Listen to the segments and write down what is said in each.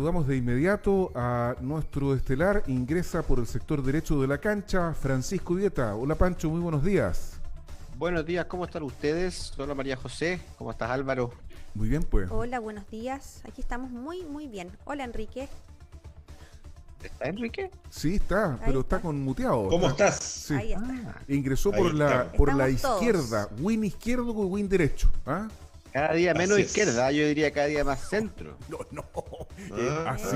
saludamos de inmediato a nuestro estelar. Ingresa por el sector derecho de la cancha, Francisco Vieta. Hola Pancho, muy buenos días. Buenos días, ¿cómo están ustedes? Hola María José, ¿cómo estás Álvaro? Muy bien, pues. Hola, buenos días. Aquí estamos muy bien. Hola, Enrique. ¿Está Enrique? Sí, está, pero está está. con muteado. ¿Cómo Está- estás? Sí. Ahí está. Ingresó Ahí por la estamos todos. izquierda, win izquierdo con win derecho. ¿Ah? Cada día menos Así es. izquierda, yo diría cada día más centro. No. Ah, ¿Así?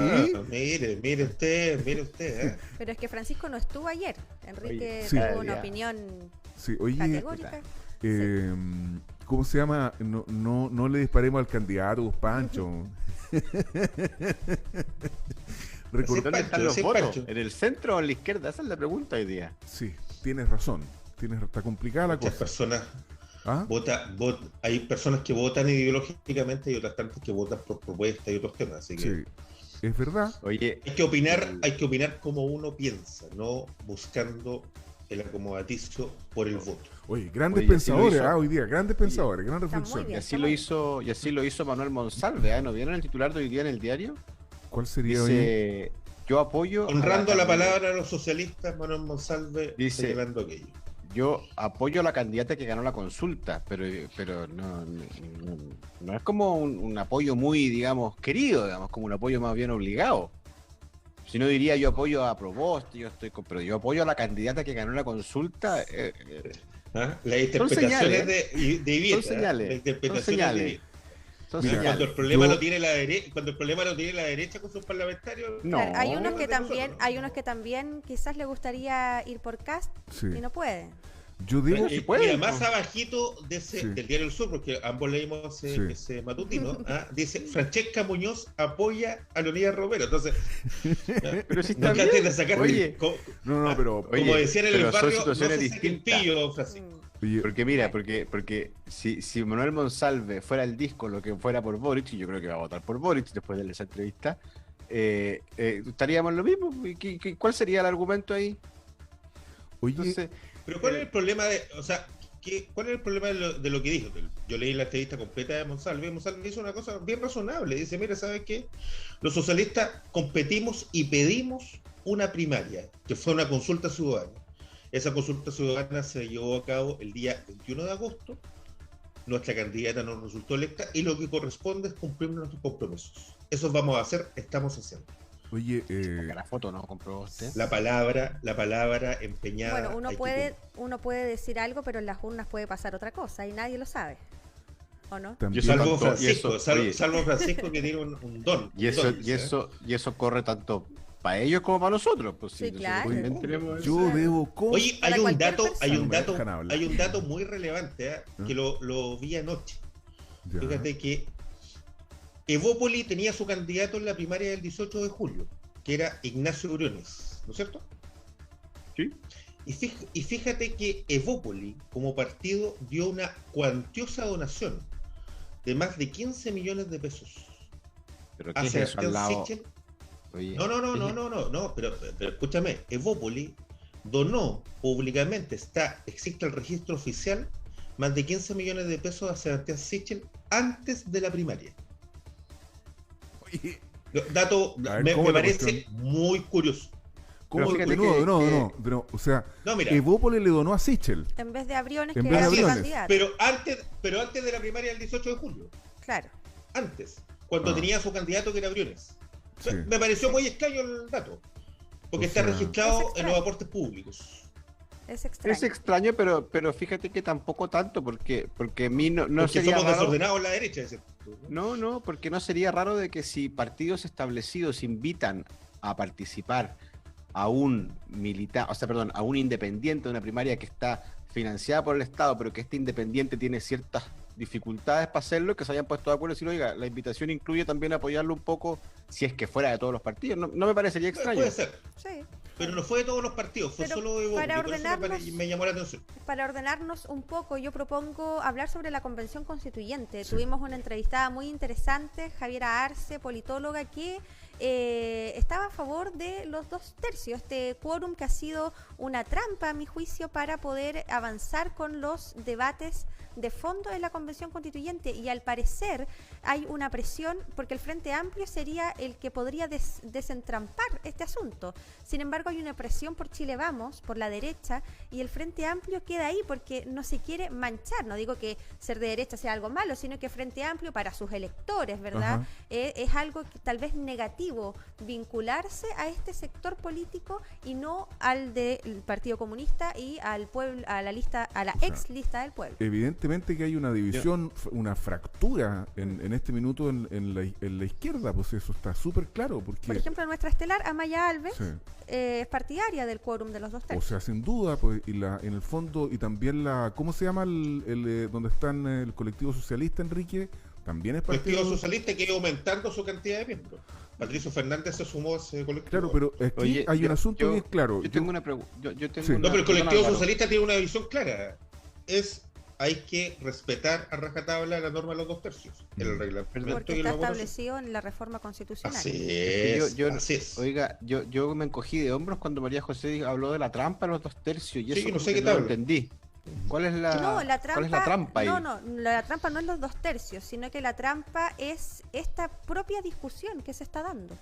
mire usted. Pero es que Francisco no estuvo ayer. Enrique Oye, sí. tuvo una Día. opinión Sí, oye, categórica. ¿cómo se llama? No le disparemos al candidato, pues, Pancho. Recordar, ¿Dónde están los sí, votos? Pancho. ¿En el centro o en la izquierda? Esa es la pregunta hoy día. sí, tienes razón. Está complicada la Muchas cosa. personas ¿Ah? hay personas que votan ideológicamente y otras tantas que votan por propuestas y otros temas. Así que Sí, es verdad. Oye, hay que opinar como uno piensa, no buscando el acomodaticio por el voto. Oye, grandes Oye, y así lo pensadores, hizo. hoy día, grandes pensadores, gran Está muy reflexión. bien. y así lo hizo Manuel Monsalve, ¿eh? ¿No vieron el titular de hoy día en el diario? ¿Cuál sería hoy? Dice, yo apoyo... Honrando la candidata- palabra a los socialistas, Manuel Monsalve Dice- señalando aquello. Yo apoyo a la candidata que ganó la consulta, pero no es como un apoyo muy, digamos, querido, digamos, como un apoyo más bien obligado. Si no diría yo apoyo a Proboste, pero yo apoyo a la candidata que ganó la consulta. ¿Ah? Las interpretaciones señales, de Ibieta, son señales, las interpretaciones son señales. de Ibieta. Son Mira, señales. Cuando el problema yo- lo tiene la derecha, con sus parlamentarios, No. Claro, hay unos que de también, nosotros. hay unos que también quizás le gustaría ir por cast Sí. y no pueden. Yo digo, sí puede, mira, más po. abajito Sí. del Diario del Sur, porque ambos leímos Sí. ese matutino, dice Francesca Muñoz apoya a Leonidas Romero. Entonces, Pero si no está trates bien. de sacar Oye, no, pero Oye, como decían en el pero son barrio, no situaciones se saque el distintas. pillo, don Francisco. oye, Porque mira, porque si Manuel Monsalve fuera el disco lo que fuera por Boric, y yo creo que va a votar por Boric después de esa entrevista, estaríamos lo mismo. ¿Cuál sería el argumento ahí? oye, Entonces, Pero ¿cuál es el problema cuál es el problema de lo que dijo? Yo leí la entrevista completa de Monsalve. Monsalve hizo una cosa bien razonable. Dice, mira, ¿sabes qué? Los socialistas competimos y pedimos una primaria, que fue una consulta ciudadana. Esa consulta ciudadana se llevó a cabo el día 21 de agosto. Nuestra candidata no resultó electa y lo que corresponde es cumplir nuestros compromisos. Eso vamos a hacer, estamos haciendo. oye, porque la foto no compró usted. La palabra empeñada. Bueno, uno hay que puede decir algo, pero en las urnas puede pasar otra cosa y nadie lo sabe. ¿O no? también, Salvo tanto- Francisco, y eso, oye. salvo Francisco que tiene un don. Y eso, un don, y eso, y eso corre tanto para ellos como para nosotros. Pues, Sí, nosotros claro. también tenemos yo ese- debo Oye, Para hay un cualquier dato, persona. No me dejan hablar. hay un dato muy relevante, que lo vi anoche. Ya. Fíjate que Evópoli tenía su candidato en la primaria del 18 de julio, que era Ignacio Briones, ¿no es cierto? Sí. Y fíjate que Evópoli, como partido, dio una cuantiosa donación de más de 15 millones de pesos Pero ¿qué a es eso al Sebastián lado? Sichel. Oye, No, pero escúchame, Evópoli donó públicamente, existe el registro oficial, más de 15 millones de pesos a Sebastián Sichel antes de la primaria. Oye, Dato, A ver, me ¿cómo la parece cuestión? muy curioso. ¿cómo? fíjate No, o sea, No, mira, Evópolis le donó a Sichel. En vez de Abriones, En que vez de era su Abriones. candidato. pero antes de la primaria del 18 de julio, Claro. antes, cuando Ah. tenía su candidato que era Briones. Sí. Me pareció muy extraño el dato, porque O está sea, registrado Es en extraño. los aportes públicos. Es extraño. es extraño, pero fíjate que tampoco tanto, porque a mí no Porque sería somos raro. desordenados en la derecha, ese punto, ¿no? No, porque no sería raro de que si partidos establecidos invitan a participar a un militar, a un independiente de una primaria que está financiada por el Estado, pero que este independiente tiene ciertas dificultades para hacerlo, que se hayan puesto de acuerdo y decir, oiga, la invitación incluye también apoyarlo un poco, si es que fuera de todos los partidos. No me parecería extraño. Puede ser. Sí. pero no fue de todos los partidos, fue Pero solo de Vox. para Y por eso me llamó la atención. Para ordenarnos un poco, yo propongo hablar sobre la Convención Constituyente. Sí. Tuvimos una entrevistada muy interesante, Javiera Arce, politóloga, que estaba a favor de los 2/3, este quórum que ha sido una trampa, a mi juicio, para poder avanzar con los debates de fondo en la Convención Constituyente, y al parecer hay una presión porque el Frente Amplio sería el que podría desentrampar este asunto. Sin embargo, hay una presión por Chile Vamos, por la derecha, y el Frente Amplio queda ahí porque no se quiere manchar. No digo que ser de derecha sea algo malo, sino que Frente Amplio para sus electores, ¿verdad? Ajá. Es algo que, tal vez negativo, vincularse a este sector político y no al del Partido Comunista y al pueblo, a la lista, a la ex lista del pueblo. Evidentemente que hay una división, una fractura en este minuto en la izquierda, pues eso está súper claro. Porque, Por ejemplo, nuestra estelar, Amaya Alves, sí. es partidaria del quórum de los 2/3. O sea, sin duda, pues, y en el fondo, y también ¿cómo se llama donde están el colectivo socialista, Enrique? También es El partido. Partido Socialista que iba aumentando su cantidad de miembros. Patricio Fernández se sumó a ese colectivo. Claro, pero aquí Oye, hay un asunto yo- bien claro. Yo tengo una pregunta. Yo tengo Sí. una- No, pero el colectivo perdón, Álvaro. socialista tiene una visión clara. Hay que respetar a rajatabla la norma de los 2/3. El reglamento Porque y está la votación. establecido en la reforma constitucional. Así Es que es, así es. Oiga, yo me encogí de hombros cuando María José habló de la trampa de los 2/3 y Sí, eso no como sé que qué no lo tabla. entendí. ¿Cuál es la, No, la trampa, ¿cuál es la trampa ahí? no, la trampa no es los 2/3, sino que la trampa es esta propia discusión que se está dando.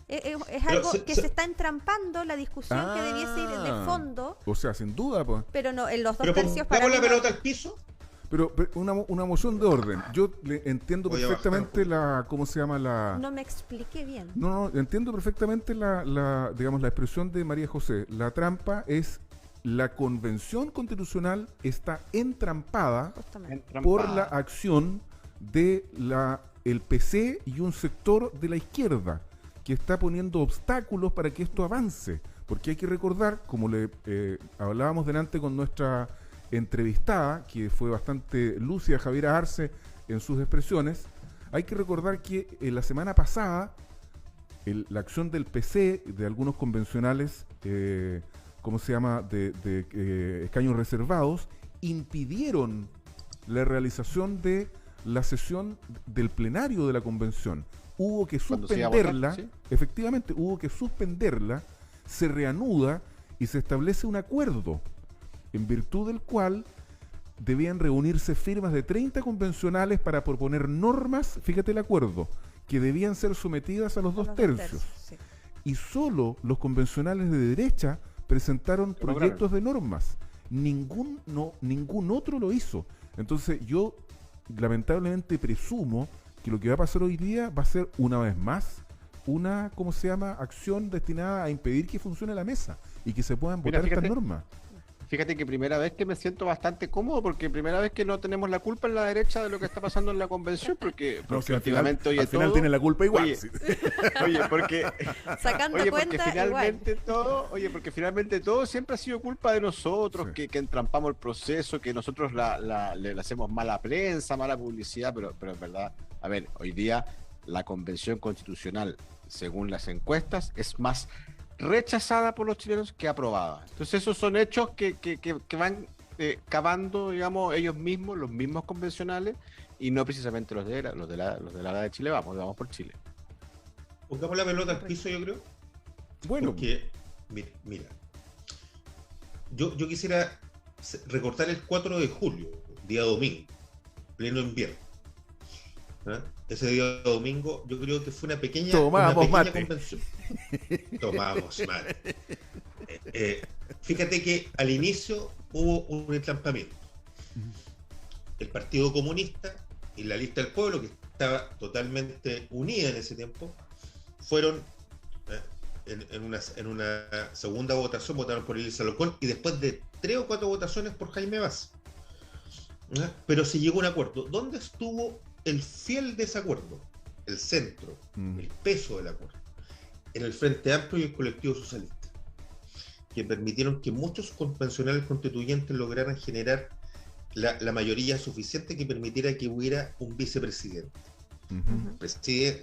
Es algo que se está entrampando la discusión que debiese ir de fondo, O sea, sin duda, pues. pero no, en los Pero 2/3 para pongamos la mí no- pelota al piso. Pero una moción de orden. Yo entiendo Voy a perfectamente bajar, ¿cómo se llama la...? no me expliqué bien. No, entiendo perfectamente digamos, la expresión de María José. La trampa es la Convención Constitucional está entrampada Justamente. Entrampada. por la acción de el PC y un sector de la izquierda que está poniendo obstáculos para que esto avance. Porque hay que recordar, como le hablábamos delante con nuestra entrevistada, que fue bastante lúcida, Javiera Arce, en sus expresiones, hay que recordar que la semana pasada la acción del PC, de algunos convencionales, ¿cómo se llama?, de escaños reservados, impidieron la realización de la sesión del plenario de la convención. Hubo que Cuando se iba a votar, suspenderla, ¿sí? efectivamente, hubo que suspenderla, se reanuda y se establece un acuerdo en virtud del cual debían reunirse firmas de 30 convencionales para proponer normas, fíjate el acuerdo, que debían ser sometidas a los A los 2/3. sí. Y solo los convencionales de derecha presentaron Lo lograron. proyectos de normas. Ningún otro lo hizo. Entonces yo lamentablemente presumo que lo que va a pasar hoy día va a ser una vez más una, ¿cómo se llama?, acción destinada a impedir que funcione la mesa y que se puedan Mira, votar estas fíjate. normas. Fíjate que primera vez que me siento bastante cómodo porque primera vez que no tenemos la culpa en la derecha de lo que está pasando en la convención porque últimamente, oye, al final todo- tiene la culpa igual. Oye, sí. Oye, porque Sacando Oye, porque cuenta, finalmente igual. porque finalmente todo siempre ha sido culpa de nosotros, Sí. que entrampamos el proceso, que nosotros le hacemos mala prensa, mala publicidad, pero es verdad. A ver, hoy día la Convención Constitucional, según las encuestas, es más rechazada por los chilenos que aprobada. Entonces esos son hechos que van cavando, digamos, ellos mismos, los mismos convencionales, y no precisamente los de la de Chile Vamos por Chile. Pongamos la pelota al piso, yo creo. Bueno, Porque, mira, yo quisiera recortar el 4 de julio, día domingo, pleno invierno. ¿Ah? Ese día domingo yo creo que fue una pequeña Tomábamos mate. convención. Tomábamos mate. Fíjate que al inicio hubo un entrampamiento. El Partido Comunista y la Lista del Pueblo, que estaba totalmente unida en ese tiempo, fueron en una segunda votación, votaron por Elisa Loncón y después de 3 o 4 votaciones por Jaime Vaz. ¿Ah? Pero se llegó a un acuerdo. ¿Dónde estuvo el fiel desacuerdo? El centro, el peso del acuerdo. En el Frente Amplio y el Colectivo Socialista, que permitieron que muchos convencionales constituyentes lograran generar la mayoría suficiente que permitiera que hubiera un vicepresidente. ujú.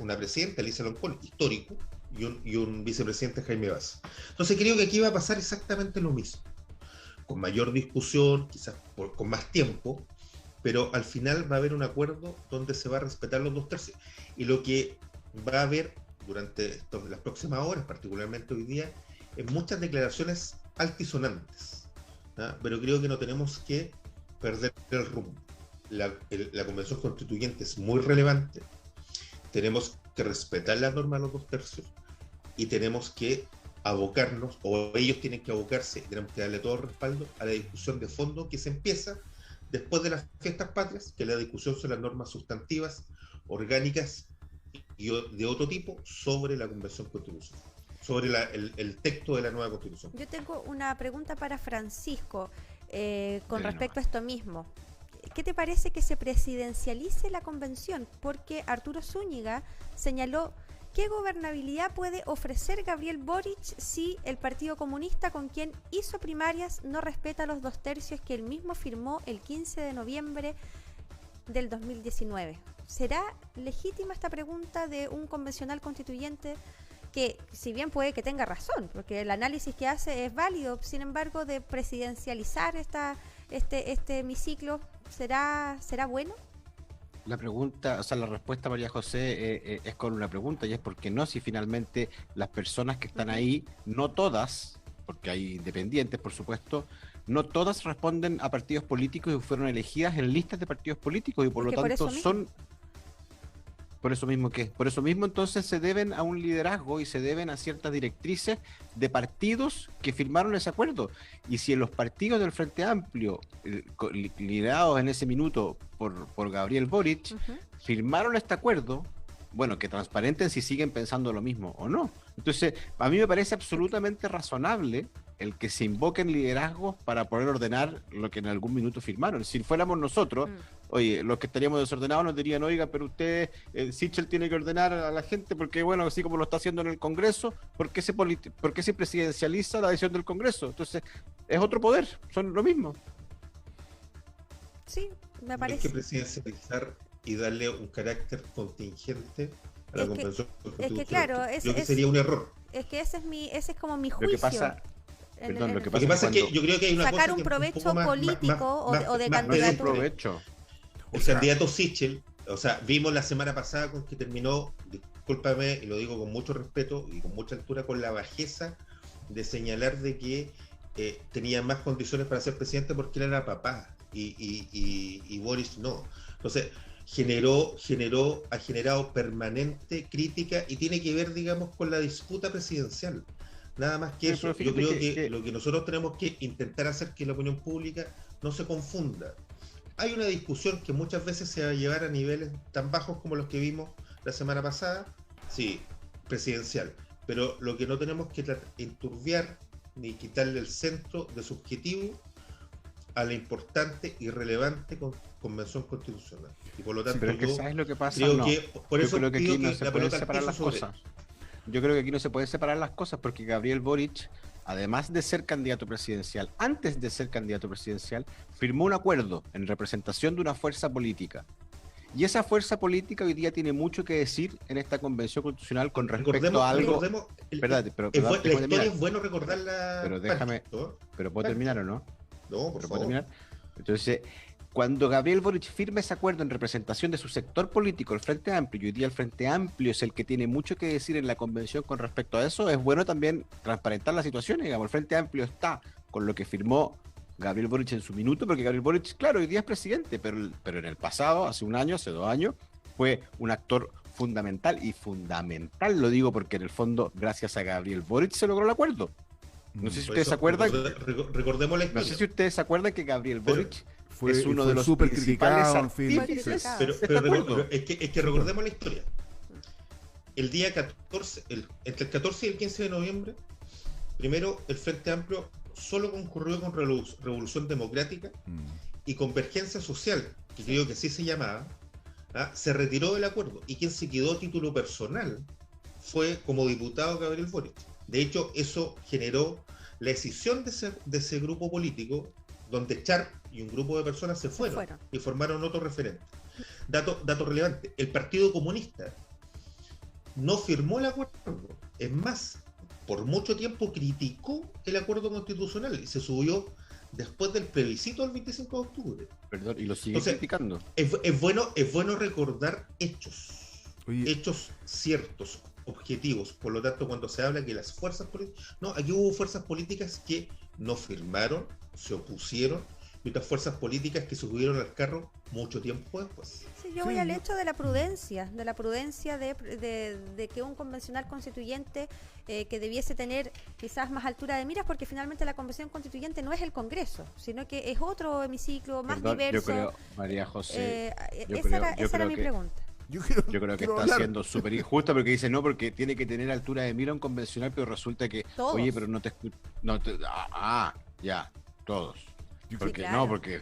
Una presidenta, Elisa Loncón, histórico, y un vicepresidente, Jaime Baza. Entonces creo que aquí va a pasar exactamente lo mismo, con mayor discusión, quizás con más tiempo, pero al final va a haber un acuerdo donde se va a respetar los 2/3. Y lo que va a haber durante las próximas horas, particularmente hoy día, es muchas declaraciones altisonantes, ¿ah? Pero creo que no tenemos que perder el rumbo. La Convención Constituyente es muy relevante, tenemos que respetar la norma de los 2/3 y tenemos que abocarnos, o ellos tienen que abocarse, tenemos que darle todo el respaldo a la discusión de fondo que se empieza después de las fiestas patrias, que la discusión sobre las normas sustantivas, orgánicas y de otro tipo sobre la Convención Constitucional, sobre el texto de la nueva Constitución. Yo tengo una pregunta para Francisco con Dale respecto a esto mismo. ¿Qué te parece que se presidencialice la convención? Porque Arturo Zúñiga señaló: ¿qué gobernabilidad puede ofrecer Gabriel Boric si el Partido Comunista, con quien hizo primarias, no respeta los 2/3 que él mismo firmó el 15 de noviembre del 2019? ¿Será legítima esta pregunta de un convencional constituyente que, si bien puede que tenga razón, porque el análisis que hace es válido, sin embargo, de presidencializar este hemiciclo, ¿será bueno? La pregunta, o sea, la respuesta, María José, es con una pregunta, y es porque no, si finalmente las personas que están ahí, no todas, porque hay independientes, por supuesto, no todas responden a partidos políticos y fueron elegidas en listas de partidos políticos, y por lo tanto son... Por eso mismo, ¿qué? Por eso mismo entonces se deben a un liderazgo y se deben a ciertas directrices de partidos que firmaron ese acuerdo. Y si en los partidos del Frente Amplio, liderados en ese minuto por Gabriel Boric, firmaron este acuerdo, bueno, que transparenten si siguen pensando lo mismo o no. Entonces, a mí me parece absolutamente razonable el que se invoquen liderazgos para poder ordenar lo que en algún minuto firmaron. Si fuéramos nosotros, oye, los que estaríamos desordenados nos dirían: oiga, pero usted, Sichel tiene que ordenar a la gente porque, bueno, así como lo está haciendo en el Congreso, ¿por qué se presidencializa la decisión del Congreso? Entonces, es otro poder, son lo mismo. Sí, me parece. Hay que presidencializar y darle un carácter contingente a la Convención Constitucional. Es que claro, creo que sería un error. Es que ese es como mi juicio. Lo que pasa... Lo que pasa es que yo creo que hay una sacar cosa un provecho político o de candidato. Provecho. El candidato Sichel, o sea, vimos la semana pasada con que terminó, discúlpame, y lo digo con mucho respeto y con mucha altura, con la bajeza de señalar de que tenía más condiciones para ser presidente porque él era papá y Boris no. Entonces, ha generado permanente crítica y tiene que ver, digamos, con la disputa presidencial. Nada más que eso. Yo creo que lo que nosotros tenemos que intentar hacer que la opinión pública no se confunda. Hay una discusión que muchas veces se va a llevar a niveles tan bajos como los que vimos la semana pasada, sí, presidencial, pero lo que no tenemos que enturbiar ni quitarle el centro de su objetivo a la importante y relevante Convención Constitucional. Y por lo tanto, pero es que ¿sabes lo que pasa? Creo no. que por eso creo que aquí no que se la pueden pelota separar las cosas. Yo creo que aquí no se pueden separar las cosas porque Gabriel Boric, además de ser candidato presidencial, antes de ser candidato presidencial, firmó un acuerdo en representación de una fuerza política. Y esa fuerza política hoy día tiene mucho que decir en esta Convención Constitucional con respecto a algo... Espérate, pero la historia es bueno recordarla. Pero déjame... ¿Pero puedo terminar o no? No, por favor. Entonces... Cuando Gabriel Boric firma ese acuerdo en representación de su sector político, el Frente Amplio, y hoy día el Frente Amplio es el que tiene mucho que decir en la convención con respecto a eso, es bueno también transparentar las situaciones. Digamos, el Frente Amplio está con lo que firmó Gabriel Boric en su minuto, porque Gabriel Boric, claro, hoy día es presidente, pero en el pasado, hace un año, hace 2 años, fue un actor fundamental, y fundamental lo digo porque en el fondo, gracias a Gabriel Boric se logró el acuerdo. No sé si ustedes se acuerdan. Recordemos la historia. No sé si ustedes se acuerdan que Gabriel Boric es uno fue de los súper principales criticado, artífices. Pero es que recordemos la historia. El día 14, entre el 14 y el 15 de noviembre, primero el Frente Amplio solo concurrió con Revolución Democrática y Convergencia Social, que creo que sí se llamaba, se retiró del acuerdo, y quien se quedó a título personal fue como diputado Gabriel Boric. De hecho, eso generó la escisión de ese grupo político, donde Char y un grupo de personas se fueron y formaron otro referente. Dato relevante: el Partido Comunista no firmó el acuerdo, Es más, por mucho tiempo criticó el acuerdo constitucional y se subió después del plebiscito del 25 de octubre. Perdón, y lo sigue Entonces, criticando. Es bueno recordar hechos, Oye, hechos ciertos, objetivos. Por lo tanto, cuando se habla que las fuerzas políticas... No, aquí hubo fuerzas políticas que no firmaron, se opusieron, y otras fuerzas políticas que se subieron al carro mucho tiempo después. Sí, yo Sí, voy al yo- hecho de la prudencia de que un convencional constituyente que debiese tener quizás más altura de miras, porque finalmente la convención constituyente no es el Congreso, sino que es otro hemiciclo más Perdón, diverso. yo creo, María José, yo esa creo- era, yo esa era creo mi que- pregunta. yo yo creo que quiero está hablar. siendo súper injusta porque dice no, porque tiene que tener altura de mira un convencional, pero resulta que, Todos. oye, pero no te escucho. No ya, todos. Yo- Porque claro. no, porque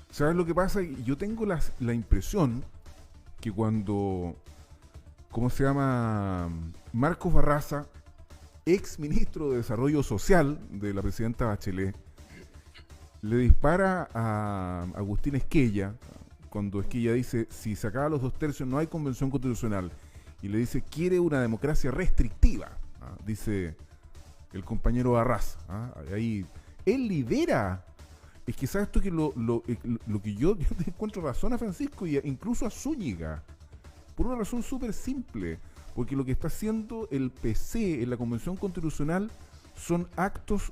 ¿Sabes lo que pasa? Yo tengo la impresión que cuando, ¿cómo se llama? Marcos Barraza, ex ministro de Desarrollo Social de la presidenta Bachelet, le dispara a Agustín Esquella, cuando Esquella dice, si se acaba los 2/3 no hay convención constitucional, y le dice, quiere una democracia restrictiva, dice el compañero Barraza. Ahí, él lidera. Es que sabes tú que lo que yo te encuentro razón a Francisco y incluso a Zúñiga, por una razón súper simple, porque lo que está haciendo el PC en la Convención Constitucional son actos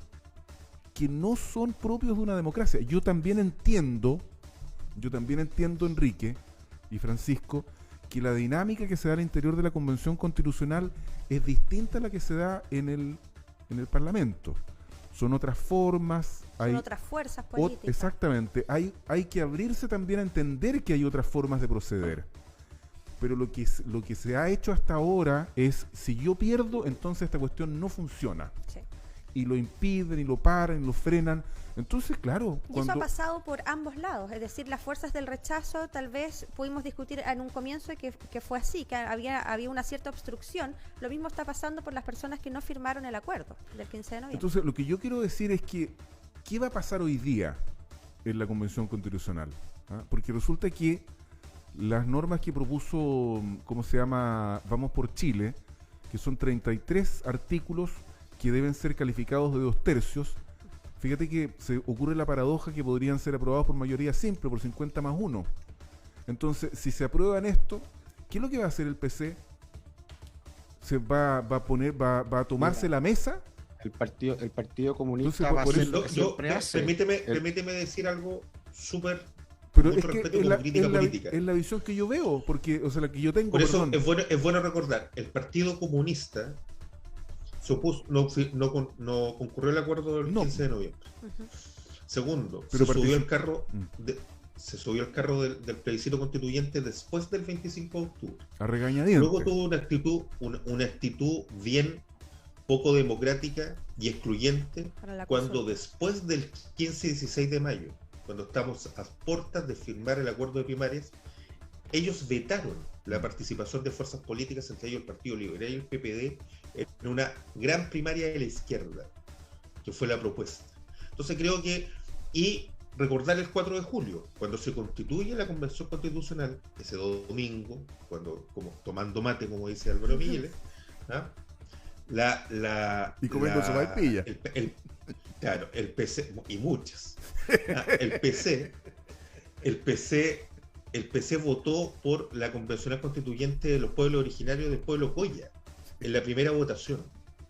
que no son propios de una democracia. Yo también entiendo, Enrique y Francisco, que la dinámica que se da al interior de la Convención Constitucional es distinta a la que se da en el Parlamento. Son otras formas, Son otras fuerzas políticas. exactamente, hay que abrirse también a entender que hay otras formas de proceder. Pero lo que se ha hecho hasta ahora es, si yo pierdo, entonces esta cuestión no funciona. Sí. Y lo impiden, y lo paran, y lo frenan. Entonces, claro, Y eso ha pasado por ambos lados, es decir, las fuerzas del rechazo, tal vez pudimos discutir en un comienzo que fue así, que había una cierta obstrucción. Lo mismo está pasando por las personas que no firmaron el acuerdo del 15 de noviembre. Entonces, lo que yo quiero decir es que, ¿qué va a pasar hoy día en la Convención Constitucional? Porque resulta que las normas que propuso, ¿cómo se llama? Vamos por Chile, que son 33 artículos que deben ser calificados de 2/3. Fíjate que se ocurre la paradoja que podrían ser aprobados por mayoría simple, por 50+1. Entonces, si se aprueban esto, ¿qué es lo que va a hacer el PC? ¿Se va a tomarse la mesa? el partido comunista Entonces, va a por hacer eso- lo que siempre hace. Permíteme decir algo súper... Pero mucho es que respeto es como la, crítica es la- política. es la visión que yo veo, porque, o sea, la que yo tengo, Por eso perdón. es bueno recordar, el Partido Comunista se opuso, no concurrió al acuerdo del No. 15 de noviembre. Ujú. Segundo, Pero se subió particip- al carro Mm. se subió al carro del plebiscito constituyente después del 25 de octubre. A regañadientes. Luego tuvo una actitud bien poco democrática y excluyente Para la cuando consulta. después del 15 y 16 de mayo, cuando estamos a puertas de firmar el acuerdo de primarias, ellos vetaron la participación de fuerzas políticas, entre ellos el Partido Liberal y el PPD, en una gran primaria de la izquierda, que fue la propuesta. Entonces creo que, y recordar el 4 de julio, cuando se constituye la Convención Constitucional, ese domingo, cuando, como tomando mate, como dice Álvaro Miguel, Y comiendo sopaipilla. Claro, el PC, y muchas. El PC votó por la Convención Constituyente de los pueblos originarios del pueblo Coya, en la primera votación.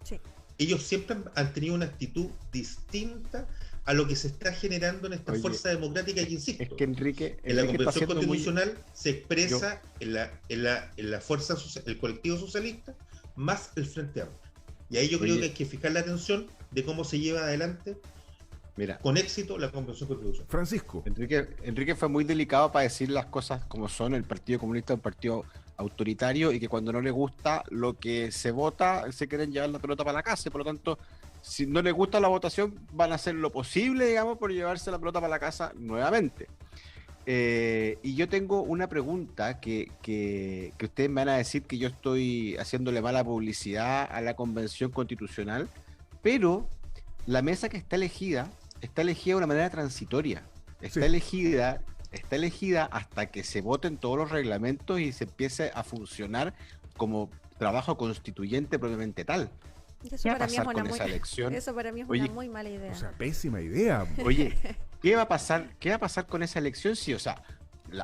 Sí. Ellos siempre han tenido una actitud distinta a lo que se está generando en esta Oye, fuerza democrática que, insisto, Es que Enrique en la está Convención siendo muy- Constitucional se expresa en la fuerza, el colectivo socialista, más el Frente Amplio. Y ahí yo creo Oye. que hay que fijar la atención de cómo se lleva adelante Mira, con éxito la Convención Constitucional. Francisco. Enrique fue muy delicado para decir las cosas como son. El Partido Comunista es un partido autoritario y que cuando no le gusta lo que se vota, se quieren llevar la pelota para la casa. Y por lo tanto, si no les gusta la votación, van a hacer lo posible, digamos, por llevarse la pelota para la casa nuevamente. Y yo tengo una pregunta que ustedes me van a decir que yo estoy haciéndole mala publicidad a la Convención Constitucional, pero la mesa que está elegida de una manera transitoria. Está elegida hasta que se voten todos los reglamentos y se empiece a funcionar como trabajo constituyente propiamente tal. Y eso ¿Qué va a para mí es pasar una con muy, esa elección? eso para mí es Oye, una muy mala idea. O sea, pésima idea. Oye, ¿qué va a pasar? ¿Qué va a pasar con esa elección si, o sea,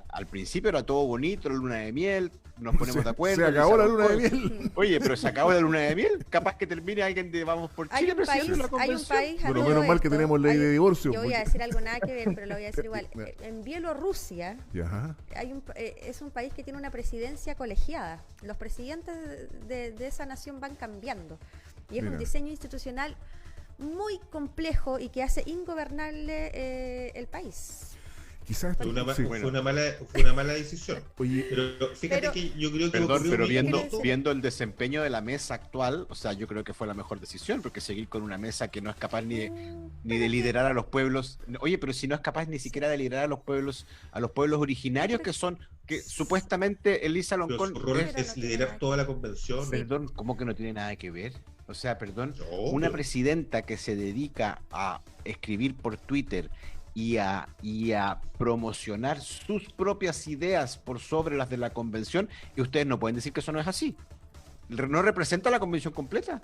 al principio era todo bonito, la luna de miel, nos ponemos de acuerdo? Se acabó la luna de Lisa miel. Oye, pero se acabó la luna de miel. Capaz que termine alguien de Vamos por Hay Chile, un presidente de la país, hay un convención. país a Bueno, todo menos mal que esto. tenemos ley de divorcio, Yo voy a porque- decir algo nada que ver, pero lo voy a decir igual. En Bielorrusia Ya. es un país que tiene una presidencia colegiada. Los presidentes de esa nación van cambiando. Y es Mira. un diseño institucional muy complejo y que hace ingobernable el país. Quizás Fue una, sí. fue una mala decisión. Oye, Pero fíjate Pero- que yo creo que Perdón, ocurrió pero un viendo, minuto. viendo el desempeño de la mesa actual, o sea, yo creo que fue la mejor decisión, porque seguir con una mesa que no es capaz ni de liderar a los pueblos. Oye, pero si no es capaz ni siquiera de liderar a los pueblos originarios que son, que supuestamente Elisa Pero Loncón su rol es, no es tiene liderar nada toda la convención. perdón, ¿cómo que no tiene nada que ver? O sea, perdón, No, una pero- presidenta que se dedica a escribir por Twitter y a promocionar sus propias ideas por sobre las de la convención, y ustedes no pueden decir que eso no es así. No representa la convención completa.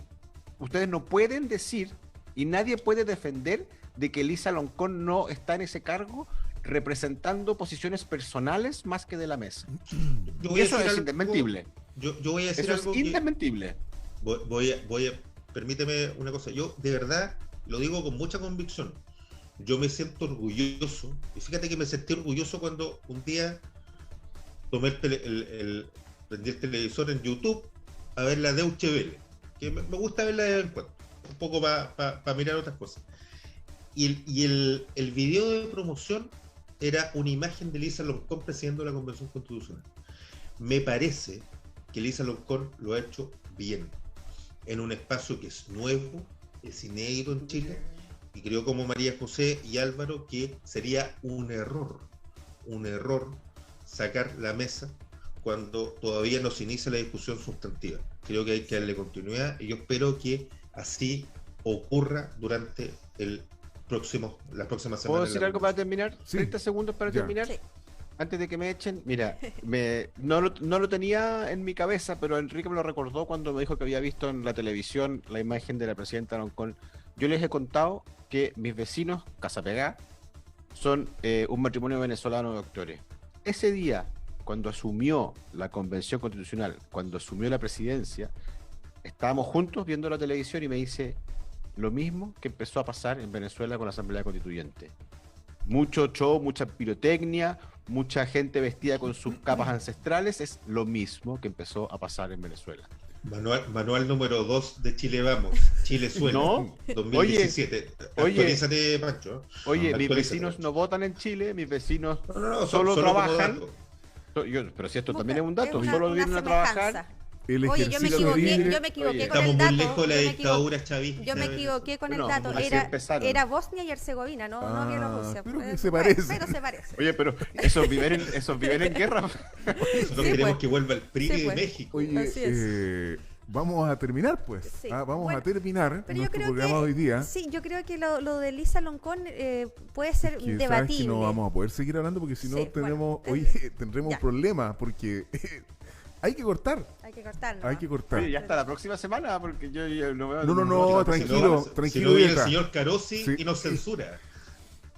Ustedes no pueden decir, y nadie puede defender, de que Elisa Loncón no está en ese cargo representando posiciones personales más que de la mesa. Yo Y voy a eso decir es algo- indesmentible. Yo voy a decir Eso es algo que indesmentible. permíteme una cosa. Yo de verdad lo digo con mucha convicción. Yo me siento orgulloso. Y fíjate que me sentí orgulloso cuando un día tomé prendí el televisor en YouTube a ver la Deutsche Welle. Que me gusta verla de vez en cuando. Un poco para mirar otras cosas. Y el video de promoción era una imagen de Elisa Loncón presidiendo la Convención Constitucional. Me parece que Elisa Loncón lo ha hecho bien, en un espacio que es nuevo, es inédito en Chile, y creo como María José y Álvaro que sería un error sacar la mesa cuando todavía no se inicia la discusión sustantiva. Creo que hay que darle continuidad y yo espero que así ocurra durante las próximas semanas. ¿Puedo decir algo para terminar? Sí. 30 segundos para Ya. terminar. Sí. Antes de que me echen, mira, no lo tenía en mi cabeza, pero Enrique me lo recordó cuando me dijo que había visto en la televisión la imagen de la presidenta Loncón. Yo les he contado que mis vecinos, Casa Pegá, son un matrimonio venezolano de doctores. Ese día, cuando asumió la Convención Constitucional, cuando asumió la presidencia, estábamos juntos viendo la televisión y me dice lo mismo que empezó a pasar en Venezuela con la Asamblea Constituyente. Mucho show, mucha pirotecnia, mucha gente vestida con sus capas ancestrales, es lo mismo que empezó a pasar en Venezuela. Manual número 2 de Chile Vamos, Chile Suena, No. 2017. Oye. Actualízate, Pancho. Oye, mis Actualízate, vecinos Pancho. no votan en Chile, mis vecinos No, solo como trabajan. dato. Pero si esto Puta, también es un dato, es solo vienen a trabajar. semejanza. el Oye, yo me ejercicio equivoqué, libre. yo me equivoqué Oye, con Estamos el muy dato. lejos de la yo me dictadura chavista. Yo me equivoqué con el Bueno, dato. así empezaron. Era Bosnia y Herzegovina, no Ah, Bielorrusia. pero que Pues, se bueno, parece. Pero se parece. Oye, pero esos viven en guerra. Nosotros Sí, queremos pues. que vuelva el PRI Sí, de pues. México. Oye, Así es. vamos a terminar, pues. Sí. Vamos Bueno, a terminar Pero yo nuestro creo programa que, hoy día. sí, yo creo que lo de Lisa Loncón puede ser Que sabes que debatible. no vamos a poder seguir hablando porque si no Sí, tenemos, bueno, oye, tendremos ya. un problema porque hay que cortar, Hay que cortar, ¿no? hay que cortar. Oye, ya hasta la próxima semana, porque yo no veo. No, tranquilo, Si tranquilo, no viene el Vieta. señor Carosi Sí. y nos censura.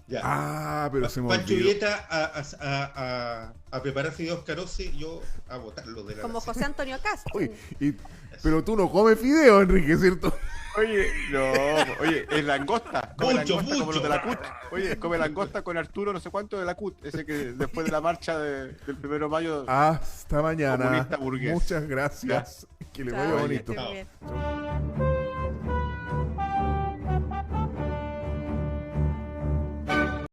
Ya. Ah, pero se me Pancho olvidó. Vieta a preparar fideos Carosi, yo a botarlo de la Como mesa. José Antonio Castro. Oye, pero tú no comes fideo, Enrique, ¿cierto? Oye, es langosta. Come Mucho, langosta como mucho. los de la CUT. Oye, come langosta con Arturo, no sé cuánto de la CUT. Ese que después de la marcha del 1 de mayo. Hasta mañana. Comunista burgués. Muchas gracias. Que le vaya Chao, bonito. que estés Chao. bien.